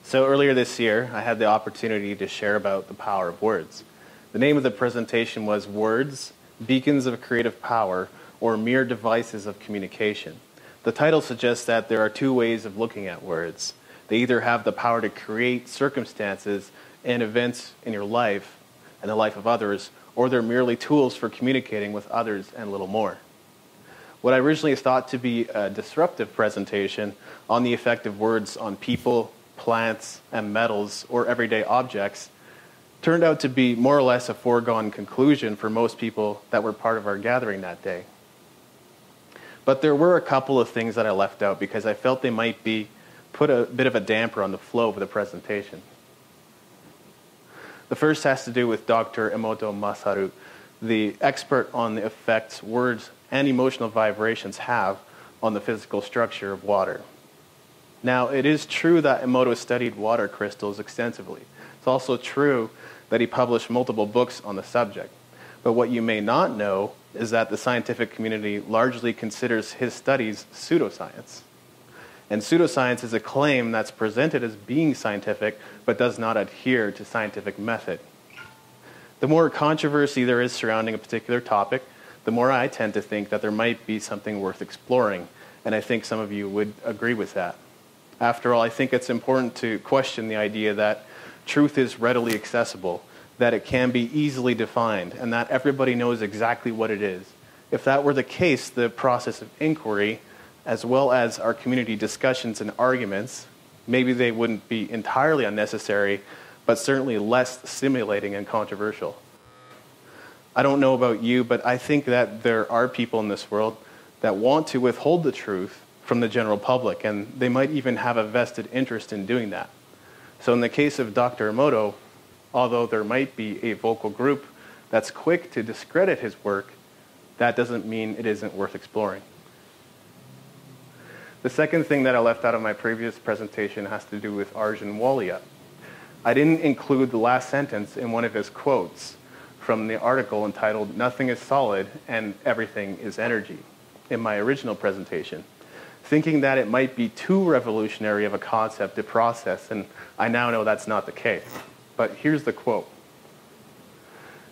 So earlier this year, I had the opportunity to share about the power of words. The name of the presentation was Words, Beacons of Creative Power, or Mere Devices of Communication. The title suggests that there are two ways of looking at words. They either have the power to create circumstances and events in your life and the life of others, or they're merely tools for communicating with others and little more. What I originally thought to be a disruptive presentation on the effect of words on people, plants, and metals, or everyday objects, turned out to be more or less a foregone conclusion for most people that were part of our gathering that day. But there were a couple of things that I left out because I felt they might put a bit of a damper on the flow of the presentation. The first has to do with Dr. Emoto Masaru, the expert on the effects words and emotional vibrations have on the physical structure of water. Now, it is true that Emoto studied water crystals extensively. It's also true that he published multiple books on the subject. But what you may not know is that the scientific community largely considers his studies pseudoscience. And pseudoscience is a claim that's presented as being scientific, but does not adhere to scientific method. The more controversy there is surrounding a particular topic, the more I tend to think that there might be something worth exploring. And I think some of you would agree with that. After all, I think it's important to question the idea that truth is readily accessible, that it can be easily defined, and that everybody knows exactly what it is. If that were the case, the process of inquiry, as well as our community discussions and arguments, maybe they wouldn't be entirely unnecessary, but certainly less stimulating and controversial. I don't know about you, but I think that there are people in this world that want to withhold the truth from the general public, and they might even have a vested interest in doing that. So in the case of Dr. Emoto, although there might be a vocal group that's quick to discredit his work, that doesn't mean it isn't worth exploring. The second thing that I left out of my previous presentation has to do with Arjun Walia. I didn't include the last sentence in one of his quotes from the article entitled "Nothing is Solid and Everything is Energy" in my original presentation, thinking that it might be too revolutionary of a concept to process, and I now know that's not the case. But here's the quote.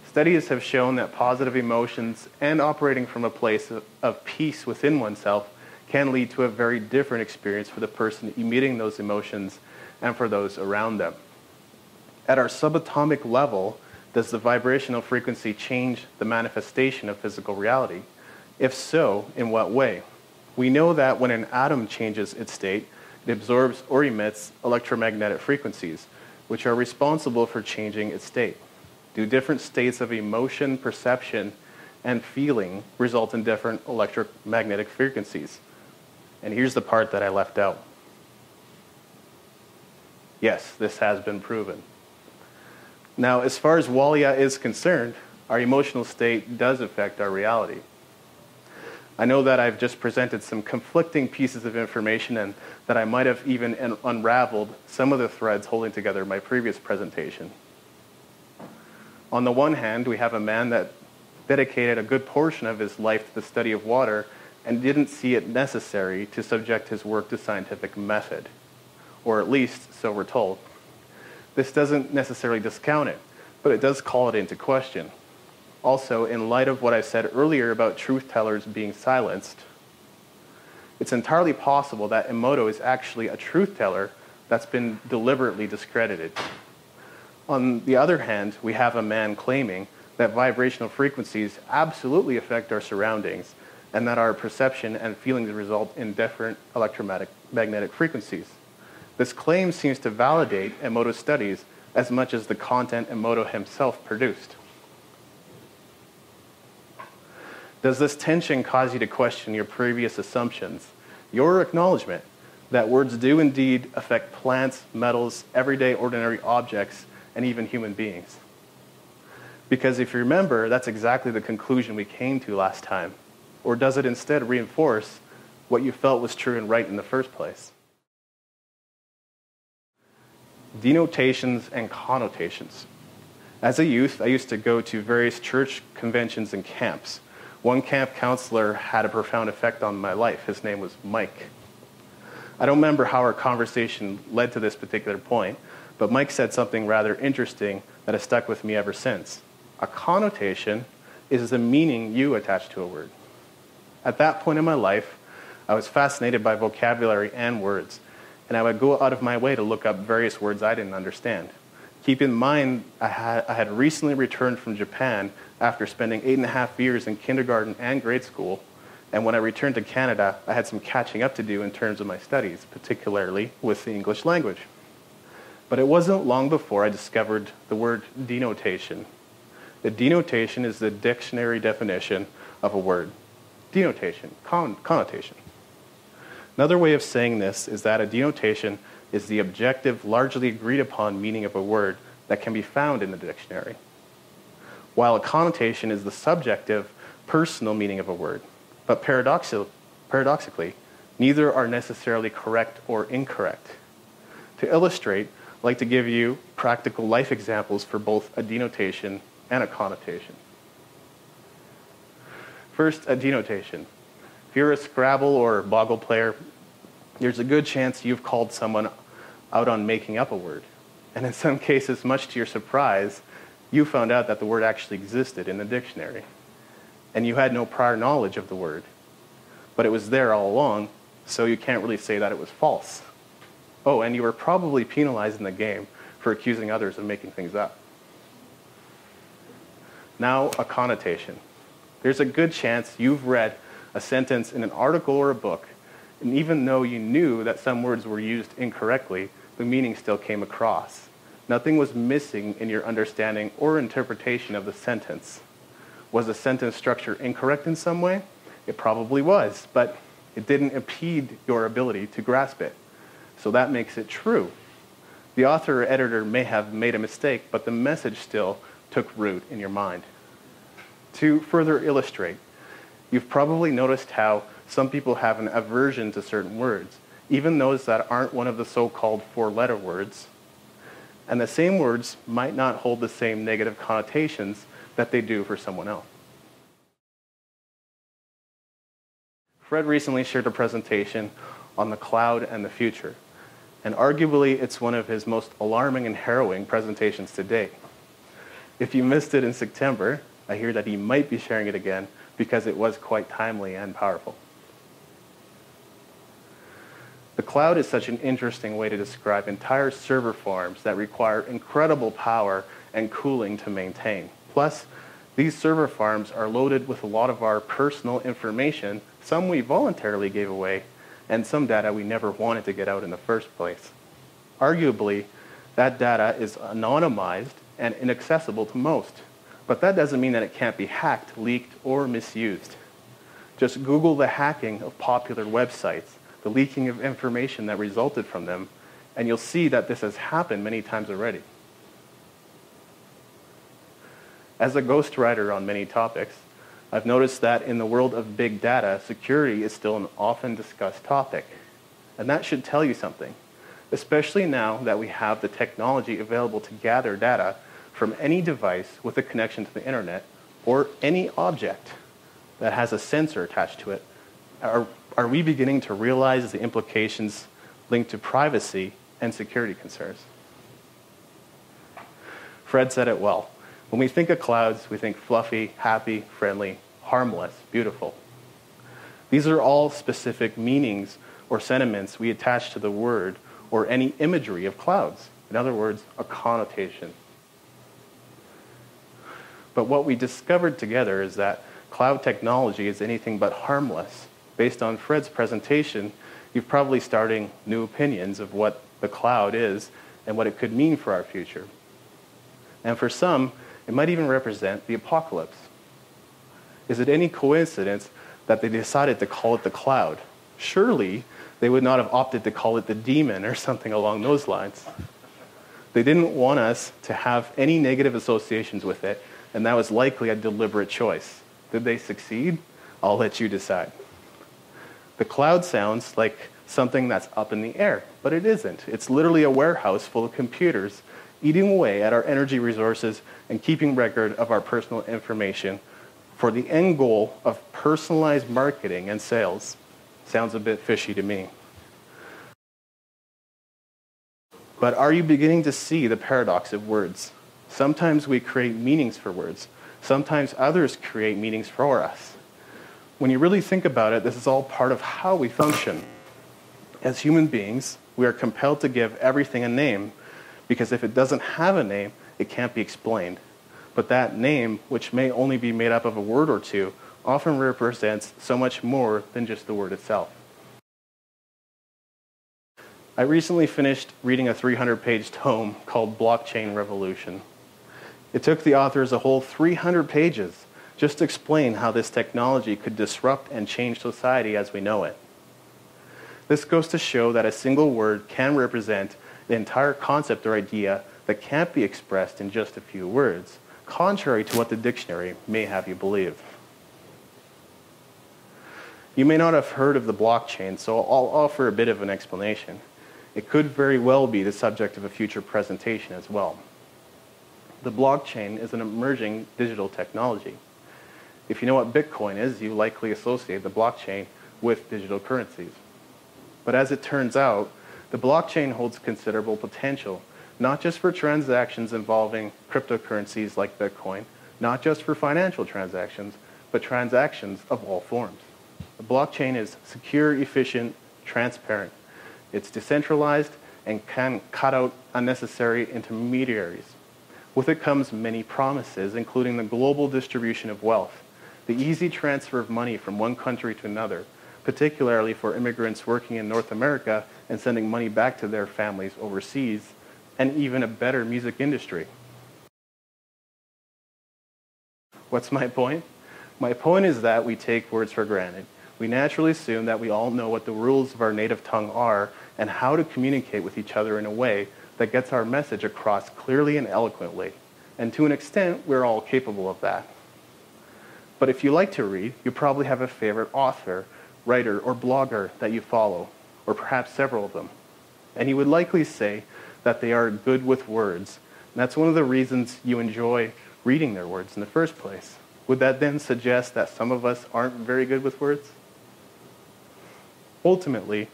Studies have shown that positive emotions and operating from a place of peace within oneself can lead to a very different experience for the person emitting those emotions and for those around them. At our subatomic level, does the vibrational frequency change the manifestation of physical reality? If so, in what way? We know that when an atom changes its state, it absorbs or emits electromagnetic frequencies, which are responsible for changing its state. Do different states of emotion, perception, and feeling result in different electromagnetic frequencies? And here's the part that I left out. Yes, this has been proven. Now, as far as Walia is concerned, our emotional state does affect our reality. I know that I've just presented some conflicting pieces of information and that I might have even unraveled some of the threads holding together my previous presentation. On the one hand, we have a man that dedicated a good portion of his life to the study of water and didn't see it necessary to subject his work to scientific method, or at least so we're told. This doesn't necessarily discount it, but it does call it into question. Also, in light of what I said earlier about truth tellers being silenced, it's entirely possible that Emoto is actually a truth teller that's been deliberately discredited. On the other hand, we have a man claiming that vibrational frequencies absolutely affect our surroundings and that our perception and feelings result in different electromagnetic frequencies. This claim seems to validate Emoto's studies as much as the content Emoto himself produced. Does this tension cause you to question your previous assumptions, your acknowledgement that words do indeed affect plants, metals, everyday ordinary objects, and even human beings? Because if you remember, that's exactly the conclusion we came to last time. Or does it instead reinforce what you felt was true and right in the first place? Denotations and connotations. As a youth, I used to go to various church conventions and camps. One camp counselor had a profound effect on my life. His name was Mike. I don't remember how our conversation led to this particular point, but Mike said something rather interesting that has stuck with me ever since. A connotation is the meaning you attach to a word. At that point in my life, I was fascinated by vocabulary and words, and I would go out of my way to look up various words I didn't understand. Keep in mind, I had recently returned from Japan after spending 8.5 years in kindergarten and grade school, and when I returned to Canada, I had some catching up to do in terms of my studies, particularly with the English language. But it wasn't long before I discovered the word denotation. The denotation is the dictionary definition of a word. Denotation, connotation. Another way of saying this is that a denotation is the objective, largely agreed upon meaning of a word that can be found in the dictionary, while a connotation is the subjective, personal meaning of a word. But paradoxically, neither are necessarily correct or incorrect. To illustrate, I'd like to give you practical life examples for both a denotation and a connotation. First, a denotation. If you're a Scrabble or Boggle player, there's a good chance you've called someone out on making up a word. And in some cases, much to your surprise, you found out that the word actually existed in the dictionary. And you had no prior knowledge of the word. But it was there all along, so you can't really say that it was false. Oh, and you were probably penalized in the game for accusing others of making things up. Now, a connotation. There's a good chance you've read a sentence in an article or a book, and even though you knew that some words were used incorrectly, the meaning still came across. Nothing was missing in your understanding or interpretation of the sentence. Was the sentence structure incorrect in some way? It probably was, but it didn't impede your ability to grasp it. So that makes it true. The author or editor may have made a mistake, but the message still took root in your mind. To further illustrate, you've probably noticed how some people have an aversion to certain words, even those that aren't one of the so-called four-letter words. And the same words might not hold the same negative connotations that they do for someone else. Fred recently shared a presentation on the cloud and the future, and arguably it's one of his most alarming and harrowing presentations to date. If you missed it in September, I hear that he might be sharing it again because it was quite timely and powerful. The cloud is such an interesting way to describe entire server farms that require incredible power and cooling to maintain. Plus, these server farms are loaded with a lot of our personal information, some we voluntarily gave away, and some data we never wanted to get out in the first place. Arguably, that data is anonymized and inaccessible to most, but that doesn't mean that it can't be hacked, leaked, or misused. Just Google the hacking of popular websites, the leaking of information that resulted from them, and you'll see that this has happened many times already. As a ghostwriter on many topics, I've noticed that in the world of big data, security is still an often discussed topic. And that should tell you something, especially now that we have the technology available to gather data from any device with a connection to the internet or any object that has a sensor attached to it. Are we beginning to realize the implications linked to privacy and security concerns? Fred said it well. When we think of clouds, we think fluffy, happy, friendly, harmless, beautiful. These are all specific meanings or sentiments we attach to the word or any imagery of clouds. In other words, a connotation. But what we discovered together is that cloud technology is anything but harmless. Based on Fred's presentation, you're probably starting new opinions of what the cloud is and what it could mean for our future. And for some, it might even represent the apocalypse. Is it any coincidence that they decided to call it the cloud? Surely they would not have opted to call it the demon or something along those lines. They didn't want us to have any negative associations with it, and that was likely a deliberate choice. Did they succeed? I'll let you decide. The cloud sounds like something that's up in the air, but it isn't. It's literally a warehouse full of computers eating away at our energy resources and keeping record of our personal information for the end goal of personalized marketing and sales. Sounds a bit fishy to me. But are you beginning to see the paradox of words? Sometimes we create meanings for words. Sometimes others create meanings for us. When you really think about it, this is all part of how we function. As human beings, we are compelled to give everything a name, because if it doesn't have a name, it can't be explained. But that name, which may only be made up of a word or two, often represents so much more than just the word itself. I recently finished reading a 300-page tome called Blockchain Revolution. It took the authors a whole 300 pages just to explain how this technology could disrupt and change society as we know it. This goes to show that a single word can represent the entire concept or idea that can't be expressed in just a few words, contrary to what the dictionary may have you believe. You may not have heard of the blockchain, so I'll offer a bit of an explanation. It could very well be the subject of a future presentation as well. The blockchain is an emerging digital technology. If you know what Bitcoin is, you likely associate the blockchain with digital currencies. But as it turns out, the blockchain holds considerable potential, not just for transactions involving cryptocurrencies like Bitcoin, not just for financial transactions, but transactions of all forms. The blockchain is secure, efficient, transparent. It's decentralized and can cut out unnecessary intermediaries. With it comes many promises, including the global distribution of wealth, the easy transfer of money from one country to another, particularly for immigrants working in North America and sending money back to their families overseas, and even a better music industry. What's my point? My point is that we take words for granted. We naturally assume that we all know what the rules of our native tongue are and how to communicate with each other in a way that gets our message across clearly and eloquently. And to an extent, we're all capable of that. But if you like to read, you probably have a favorite author, writer, or blogger that you follow, or perhaps several of them. And you would likely say that they are good with words. And that's one of the reasons you enjoy reading their words in the first place. Would that then suggest that some of us aren't very good with words? Ultimately,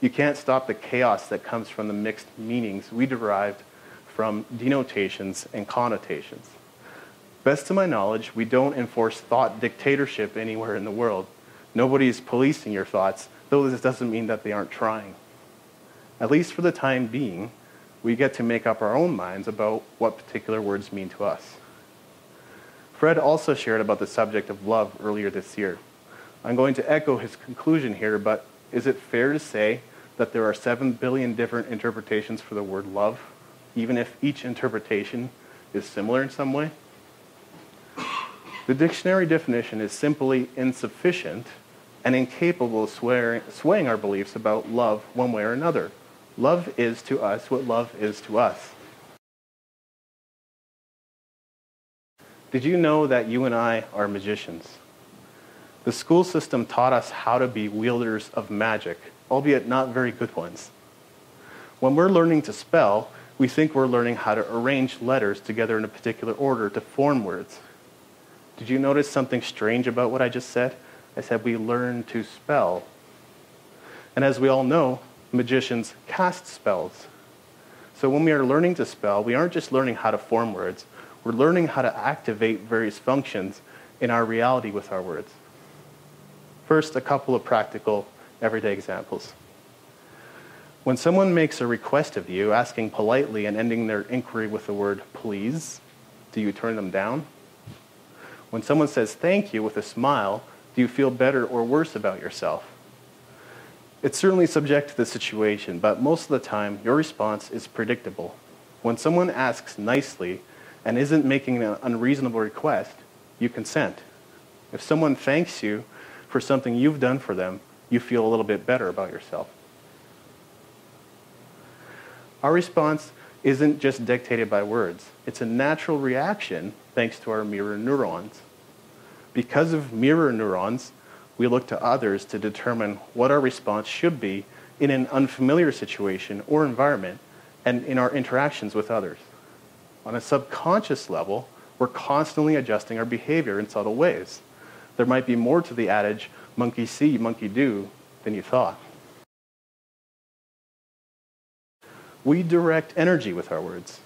you can't stop the chaos that comes from the mixed meanings we derived from denotations and connotations. Best to my knowledge, we don't enforce thought dictatorship anywhere in the world. Nobody's policing your thoughts, though this doesn't mean that they aren't trying. At least for the time being, we get to make up our own minds about what particular words mean to us. Fred also shared about the subject of love earlier this year. I'm going to echo his conclusion here, but is it fair to say that there are 7 billion different interpretations for the word love, even if each interpretation is similar in some way? The dictionary definition is simply insufficient and incapable of swaying our beliefs about love one way or another. Love is to us what love is to us. Did you know that you and I are magicians? The school system taught us how to be wielders of magic, albeit not very good ones. When we're learning to spell, we think we're learning how to arrange letters together in a particular order to form words. Did you notice something strange about what I just said? I said we learn to spell. And as we all know, magicians cast spells. So when we are learning to spell, we aren't just learning how to form words, we're learning how to activate various functions in our reality with our words. First, a couple of practical, everyday examples. When someone makes a request of you, asking politely and ending their inquiry with the word please, do you turn them down? When someone says thank you with a smile, do you feel better or worse about yourself? It's certainly subject to the situation, but most of the time, your response is predictable. When someone asks nicely and isn't making an unreasonable request, you consent. If someone thanks you for something you've done for them, you feel a little bit better about yourself. Our response isn't just dictated by words. It's a natural reaction thanks to our mirror neurons. Because of mirror neurons, we look to others to determine what our response should be in an unfamiliar situation or environment and in our interactions with others. On a subconscious level, we're constantly adjusting our behavior in subtle ways. There might be more to the adage, monkey see, monkey do, than you thought. We direct energy with our words.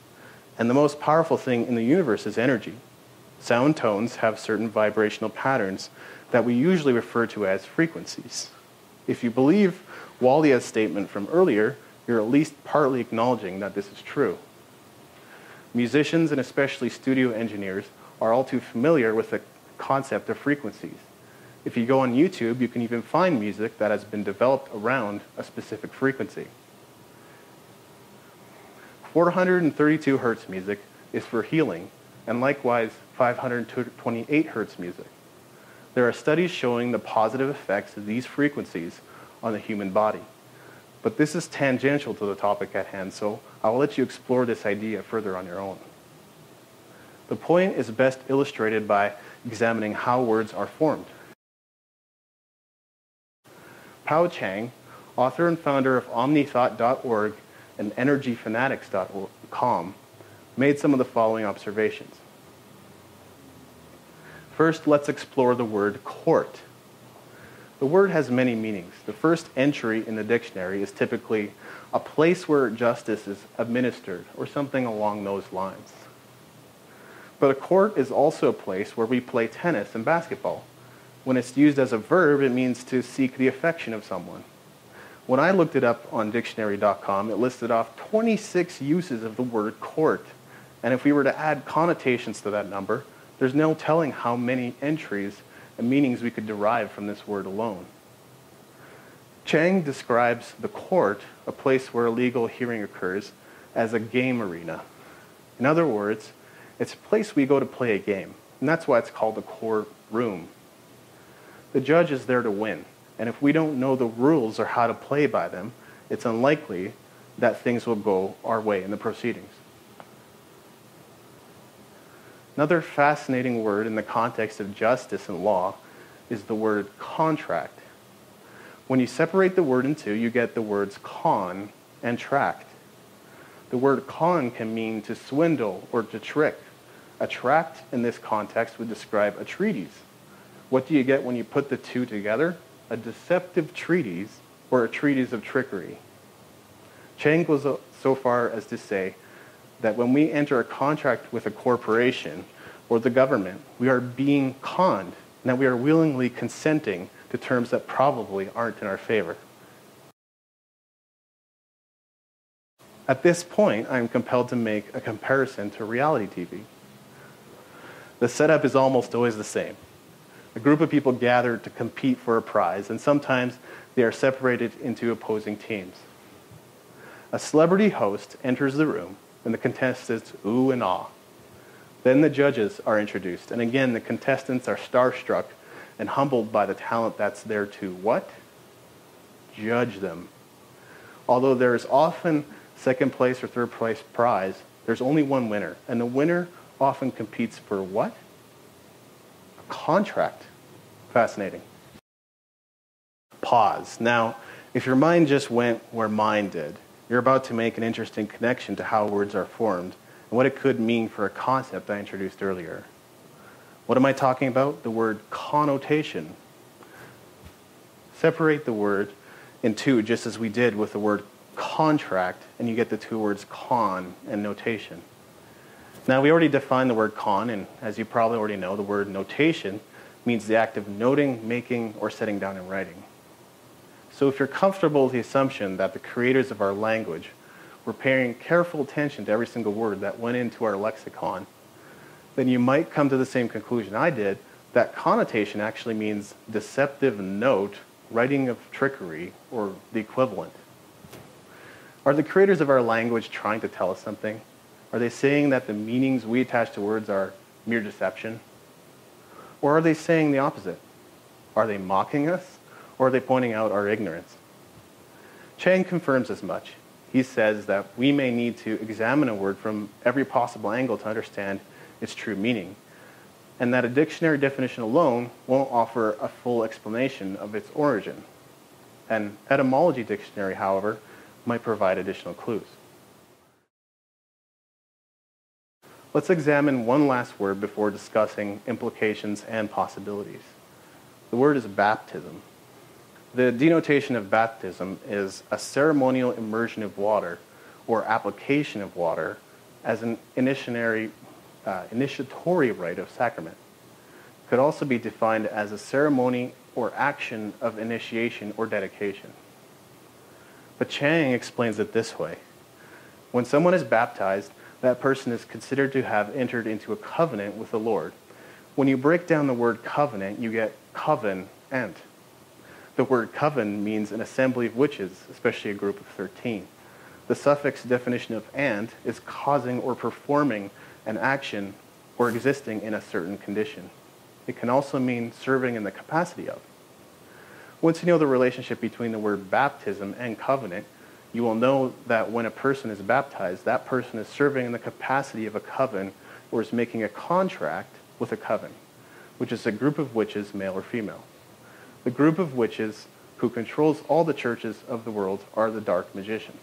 And the most powerful thing in the universe is energy. Sound tones have certain vibrational patterns that we usually refer to as frequencies. If you believe Walia's statement from earlier, you're at least partly acknowledging that this is true. Musicians, and especially studio engineers, are all too familiar with the concept of frequencies. If you go on YouTube, you can even find music that has been developed around a specific frequency. 432 hertz music is for healing, and likewise 528 hertz music. There are studies showing the positive effects of these frequencies on the human body. But this is tangential to the topic at hand, so I will let you explore this idea further on your own. The point is best illustrated by examining how words are formed. Pao Chang, author and founder of omnithought.org and energyfanatics.com, made some of the following observations. First, let's explore the word court. The word has many meanings. The first entry in the dictionary is typically a place where justice is administered, or something along those lines. But a court is also a place where we play tennis and basketball. When it's used as a verb, it means to seek the affection of someone. When I looked it up on dictionary.com, it listed off 26 uses of the word court. And if we were to add connotations to that number, there's no telling how many entries and meanings we could derive from this word alone. Chang describes the court, a place where a legal hearing occurs, as a game arena. In other words, it's a place we go to play a game, and that's why it's called a courtroom. The judge is there to win, and if we don't know the rules or how to play by them, it's unlikely that things will go our way in the proceedings. Another fascinating word in the context of justice and law is the word contract. When you separate the word in two, you get the words con and tract. The word con can mean to swindle or to trick. A tract in this context would describe a treatise. What do you get when you put the two together? A deceptive treatise or a treatise of trickery. Chang goes so far as to say that when we enter a contract with a corporation or the government, we are being conned, and that we are willingly consenting to terms that probably aren't in our favor. At this point, I am compelled to make a comparison to reality TV. The setup is almost always the same. A group of people gather to compete for a prize, and sometimes they are separated into opposing teams. A celebrity host enters the room, and the contestants ooh and ah. Then the judges are introduced, and again the contestants are starstruck and humbled by the talent that's there to what? Judge them. Although there is often second place or third place prize, there's only one winner, and the winner often competes for what? A contract. Fascinating. Pause. Now, if your mind just went where mine did, you're about to make an interesting connection to how words are formed and what it could mean for a concept I introduced earlier. What am I talking about? The word connotation. Separate the word in two, just as we did with the word contract, and you get the two words con and notation. Now, we already defined the word con, and as you probably already know, the word notation means the act of noting, making, or setting down in writing. So if you're comfortable with the assumption that the creators of our language were paying careful attention to every single word that went into our lexicon, then you might come to the same conclusion I did, that connotation actually means deceptive note, writing of trickery, or the equivalent. Are the creators of our language trying to tell us something? Are they saying that the meanings we attach to words are mere deception? Or are they saying the opposite? Are they mocking us? Or are they pointing out our ignorance? Chang confirms as much. He says that we may need to examine a word from every possible angle to understand its true meaning, and that a dictionary definition alone won't offer a full explanation of its origin. An etymology dictionary, however, might provide additional clues. Let's examine one last word before discussing implications and possibilities. The word is baptism. The denotation of baptism is a ceremonial immersion of water or application of water as an initiatory rite of sacrament. It could also be defined as a ceremony or action of initiation or dedication. But Chang explains it this way. When someone is baptized, that person is considered to have entered into a covenant with the Lord. When you break down the word covenant, you get coven and. The word coven means an assembly of witches, especially a group of 13. The suffix definition of and is causing or performing an action or existing in a certain condition. It can also mean serving in the capacity of. Once you know the relationship between the word baptism and covenant, you will know that when a person is baptized, that person is serving in the capacity of a coven or is making a contract with a coven, which is a group of witches, male or female. The group of witches who controls all the churches of the world are the dark magicians.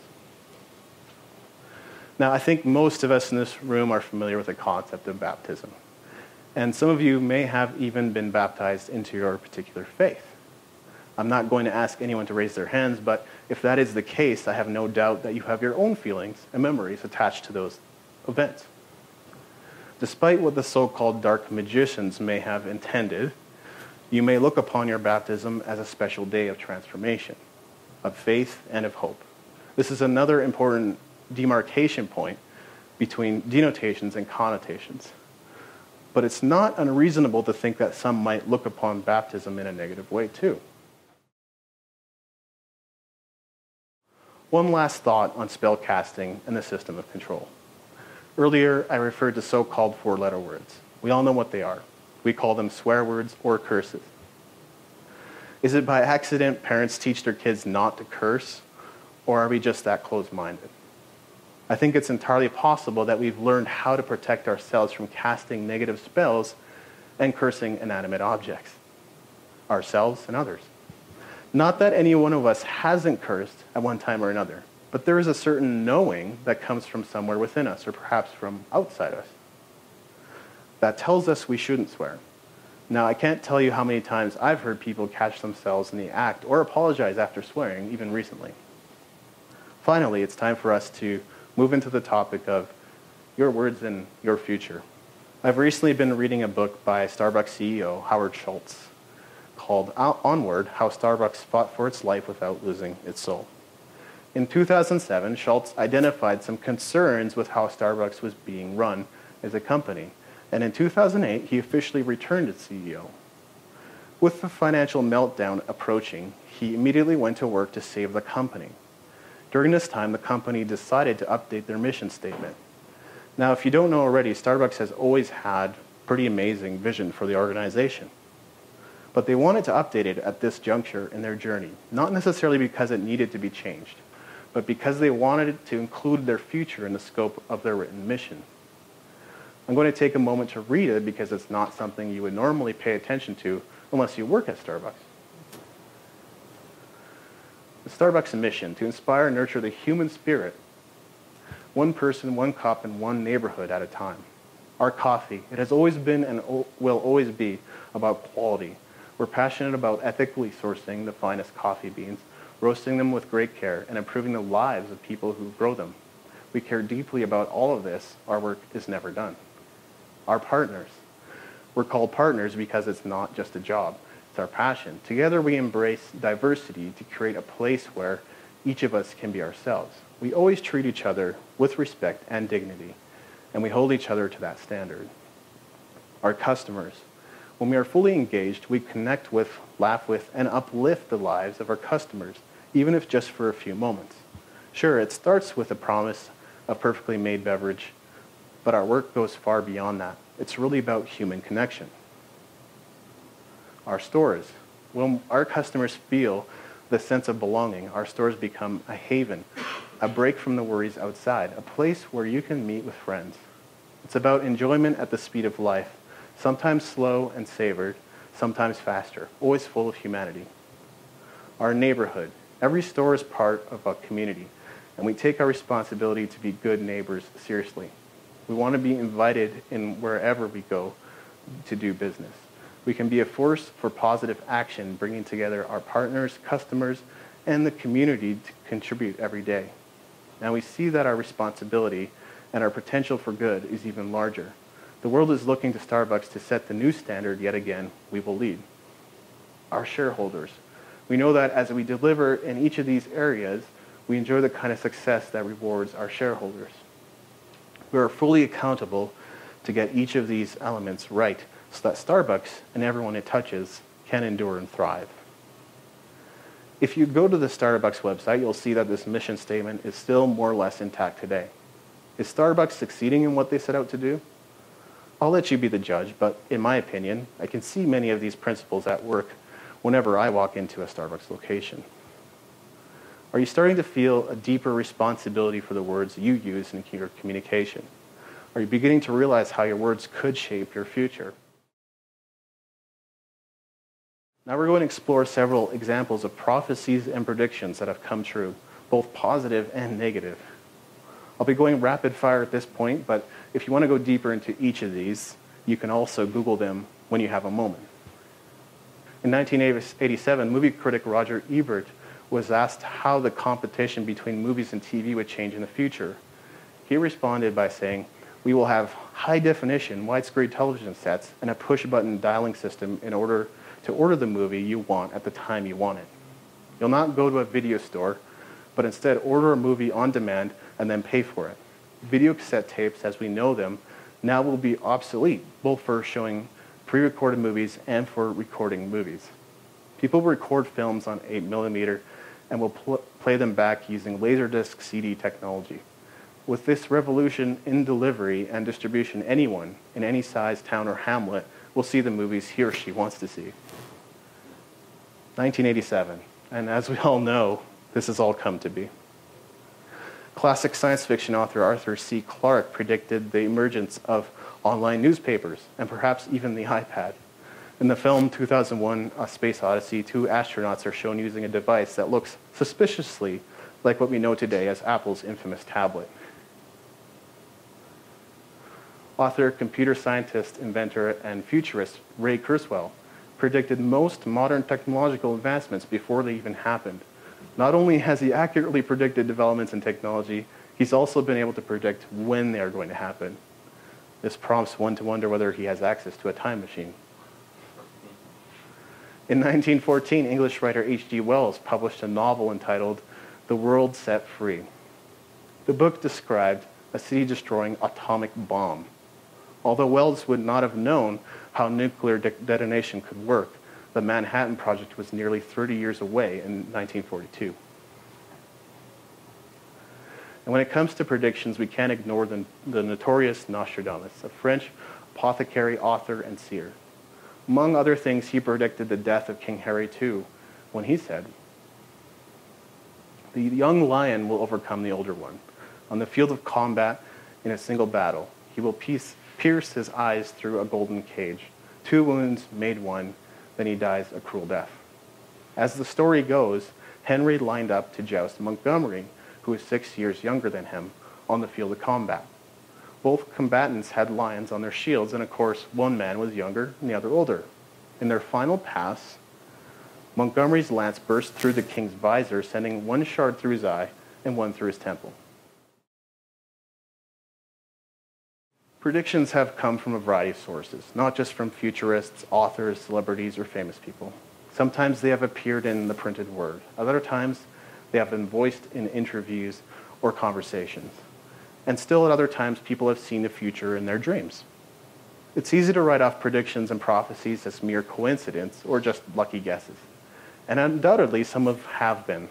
Now, I think most of us in this room are familiar with the concept of baptism. And some of you may have even been baptized into your particular faith. I'm not going to ask anyone to raise their hands, but if that is the case, I have no doubt that you have your own feelings and memories attached to those events. Despite what the so-called dark magicians may have intended, you may look upon your baptism as a special day of transformation, of faith and of hope. This is another important demarcation point between denotations and connotations. But it's not unreasonable to think that some might look upon baptism in a negative way too. One last thought on spellcasting and the system of control. Earlier, I referred to so-called four-letter words. We all know what they are. We call them swear words or curses. Is it by accident parents teach their kids not to curse, or are we just that closed-minded? I think it's entirely possible that we've learned how to protect ourselves from casting negative spells and cursing inanimate objects, ourselves and others. Not that any one of us hasn't cursed at one time or another, but there is a certain knowing that comes from somewhere within us, or perhaps from outside us, that tells us we shouldn't swear. Now, I can't tell you how many times I've heard people catch themselves in the act or apologize after swearing, even recently. Finally, it's time for us to move into the topic of your words and your future. I've recently been reading a book by Starbucks CEO Howard Schultz called Onward, How Starbucks Fought for Its Life Without Losing Its Soul. In 2007, Schultz identified some concerns with how Starbucks was being run as a company, and in 2008, he officially returned as CEO. With the financial meltdown approaching, he immediately went to work to save the company. During this time, the company decided to update their mission statement. Now, if you don't know already, Starbucks has always had pretty amazing vision for the organization. But they wanted to update it at this juncture in their journey, not necessarily because it needed to be changed, but because they wanted it to include their future in the scope of their written mission. I'm going to take a moment to read it because it's not something you would normally pay attention to unless you work at Starbucks. The Starbucks mission: to inspire and nurture the human spirit, one person, one cup, and one neighborhood at a time. Our coffee, it has always been and will always be about quality. We're passionate about ethically sourcing the finest coffee beans, roasting them with great care, and improving the lives of people who grow them. We care deeply about all of this. Our work is never done. Our partners. We're called partners because it's not just a job. It's our passion. Together we embrace diversity to create a place where each of us can be ourselves. We always treat each other with respect and dignity, and we hold each other to that standard. Our customers. When we are fully engaged, we connect with, laugh with, and uplift the lives of our customers, even if just for a few moments. Sure, it starts with a promise of perfectly made beverage, but our work goes far beyond that. It's really about human connection. Our stores. When our customers feel the sense of belonging, our stores become a haven, a break from the worries outside, a place where you can meet with friends. It's about enjoyment at the speed of life, sometimes slow and savored, sometimes faster, always full of humanity. Our neighborhood. Every store is part of a community, and we take our responsibility to be good neighbors seriously. We want to be invited in wherever we go to do business. We can be a force for positive action, bringing together our partners, customers, and the community to contribute every day. Now we see that our responsibility and our potential for good is even larger. The world is looking to Starbucks to set the new standard yet again we will lead. Our shareholders. We know that as we deliver in each of these areas, we enjoy the kind of success that rewards our shareholders. We are fully accountable to get each of these elements right so that Starbucks and everyone it touches can endure and thrive. If you go to the Starbucks website, you'll see that this mission statement is still more or less intact today. Is Starbucks succeeding in what they set out to do? I'll let you be the judge, but in my opinion, I can see many of these principles at work whenever I walk into a Starbucks location. Are you starting to feel a deeper responsibility for the words you use in your communication? Are you beginning to realize how your words could shape your future? Now we're going to explore several examples of prophecies and predictions that have come true, both positive and negative. I'll be going rapid fire at this point, but if you want to go deeper into each of these, you can also Google them when you have a moment. In 1987, movie critic Roger Ebert was asked how the competition between movies and TV would change in the future. He responded by saying, "We will have high-definition, widescreen television sets and a push-button dialing system in order to order the movie you want at the time you want it. You'll not go to a video store, but instead order a movie on demand and then pay for it. Video cassette tapes, as we know them, now will be obsolete, both for showing pre-recorded movies and for recording movies. People record films on 8mm and will play them back using Laserdisc CD technology. With this revolution in delivery and distribution, anyone in any size, town, or hamlet will see the movies he or she wants to see." 1987, and as we all know, this has all come to be. Classic science fiction author Arthur C. Clarke predicted the emergence of online newspapers and perhaps even the iPad. In the film 2001: A Space Odyssey, 2 astronauts are shown using a device that looks suspiciously like what we know today as Apple's infamous tablet. Author, computer scientist, inventor, and futurist Ray Kurzweil predicted most modern technological advancements before they even happened. Not only has he accurately predicted developments in technology, he's also been able to predict when they are going to happen. This prompts one to wonder whether he has access to a time machine. In 1914, English writer H.G. Wells published a novel entitled The World Set Free. The book described a city-destroying atomic bomb. Although Wells would not have known how nuclear detonation could work, the Manhattan Project was nearly 30 years away in 1942. And when it comes to predictions, we can't ignore the notorious Nostradamus, a French apothecary, author, and seer. Among other things, he predicted the death of King Harry II when he said, "The young lion will overcome the older one. On the field of combat, in a single battle, he will pierce his eyes through a golden cage. 2 wounds made one, then he dies a cruel death." As the story goes, Henry lined up to joust Montgomery, who was 6 years younger than him, on the field of combat. Both combatants had lions on their shields, and of course, one man was younger and the other older. In their final pass, Montgomery's lance burst through the king's visor, sending 1 shard through his eye and 1 through his temple. Predictions have come from a variety of sources, not just from futurists, authors, celebrities, or famous people. Sometimes they have appeared in the printed word. Other times, they have been voiced in interviews or conversations. And still at other times, people have seen the future in their dreams. It's easy to write off predictions and prophecies as mere coincidence or just lucky guesses. And undoubtedly, some have been.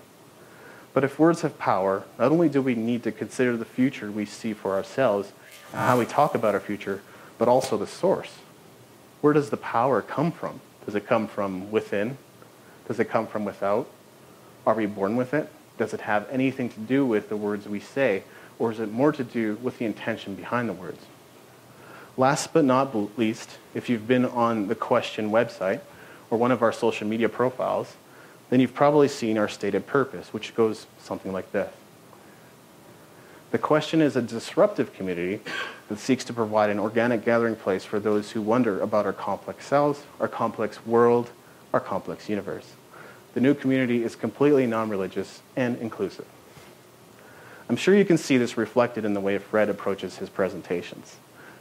But if words have power, not only do we need to consider the future we see for ourselves and how we talk about our future, but also the source. Where does the power come from? Does it come from within? Does it come from without? Are we born with it? Does it have anything to do with the words we say, or is it more to do with the intention behind the words? Last but not least, if you've been on the Question website or one of our social media profiles, then you've probably seen our stated purpose, which goes something like this. The Question is a disruptive community that seeks to provide an organic gathering place for those who wonder about our complex selves, our complex world, our complex universe. The new community is completely non-religious and inclusive. I'm sure you can see this reflected in the way Fred approaches his presentations.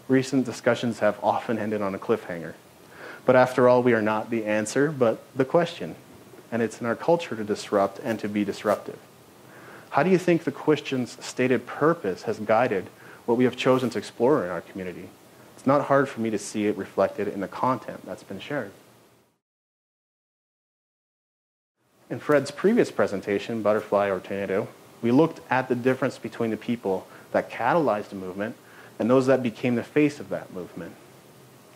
Recent discussions have often ended on a cliffhanger. But after all, we are not the answer, but the question. And it's in our culture to disrupt and to be disruptive. How do you think the question's stated purpose has guided what we have chosen to explore in our community? It's not hard for me to see it reflected in the content that's been shared. In Fred's previous presentation, Butterfly or Tornado, we looked at the difference between the people that catalyzed a movement and those that became the face of that movement.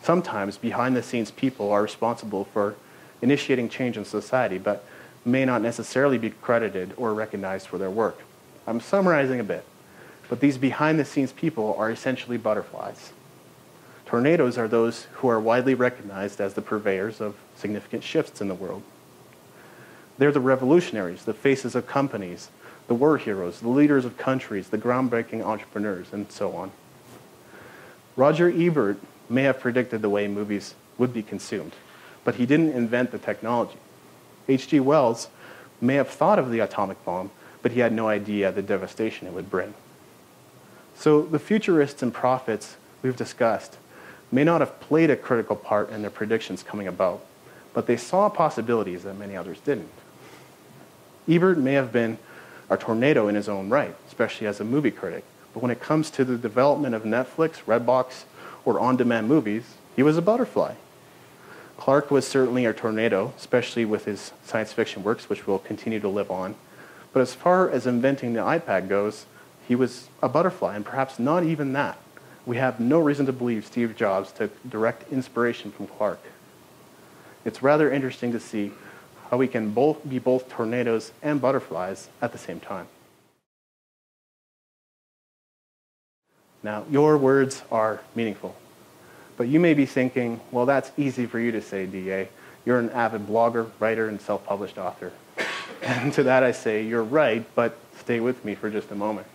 Sometimes behind-the-scenes people are responsible for initiating change in society, but may not necessarily be credited or recognized for their work. I'm summarizing a bit, but these behind-the-scenes people are essentially butterflies. Tornadoes are those who are widely recognized as the purveyors of significant shifts in the world. They're the revolutionaries, the faces of companies, the war heroes, the leaders of countries, the groundbreaking entrepreneurs, and so on. Roger Ebert may have predicted the way movies would be consumed, but he didn't invent the technology. H.G. Wells may have thought of the atomic bomb, but he had no idea the devastation it would bring. So the futurists and prophets we've discussed may not have played a critical part in their predictions coming about, but they saw possibilities that many others didn't. Ebert may have been a tornado in his own right, especially as a movie critic, but when it comes to the development of Netflix, Redbox, or on-demand movies, he was a butterfly. Clarke was certainly a tornado, especially with his science fiction works, which will continue to live on. But as far as inventing the iPad goes, he was a butterfly, and perhaps not even that. We have no reason to believe Steve Jobs took direct inspiration from Clarke. It's rather interesting to see how we can be both tornadoes and butterflies at the same time. Now, your words are meaningful. But you may be thinking, well, that's easy for you to say, DA. You're an avid blogger, writer, and self-published author. And to that I say, you're right, but stay with me for just a moment.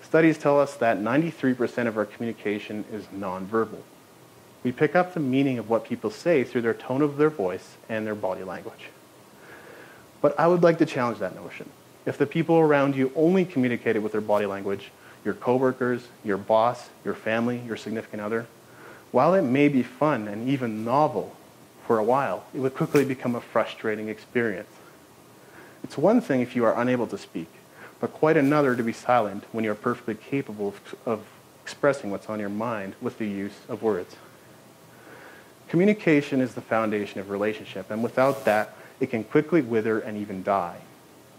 Studies tell us that 93% of our communication is nonverbal. We pick up the meaning of what people say through their tone of their voice and their body language. But I would like to challenge that notion. If the people around you only communicated with their body language, your coworkers, your boss, your family, your significant other, while it may be fun and even novel for a while, it would quickly become a frustrating experience. It's one thing if you are unable to speak, but quite another to be silent when you're perfectly capable of expressing what's on your mind with the use of words. Communication is the foundation of relationship, and without that, it can quickly wither and even die.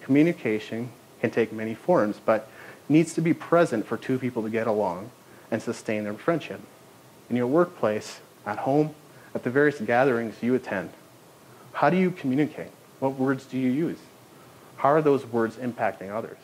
Communication can take many forms, but needs to be present for two people to get along and sustain their friendship. In your workplace, at home, at the various gatherings you attend, how do you communicate? What words do you use? How are those words impacting others?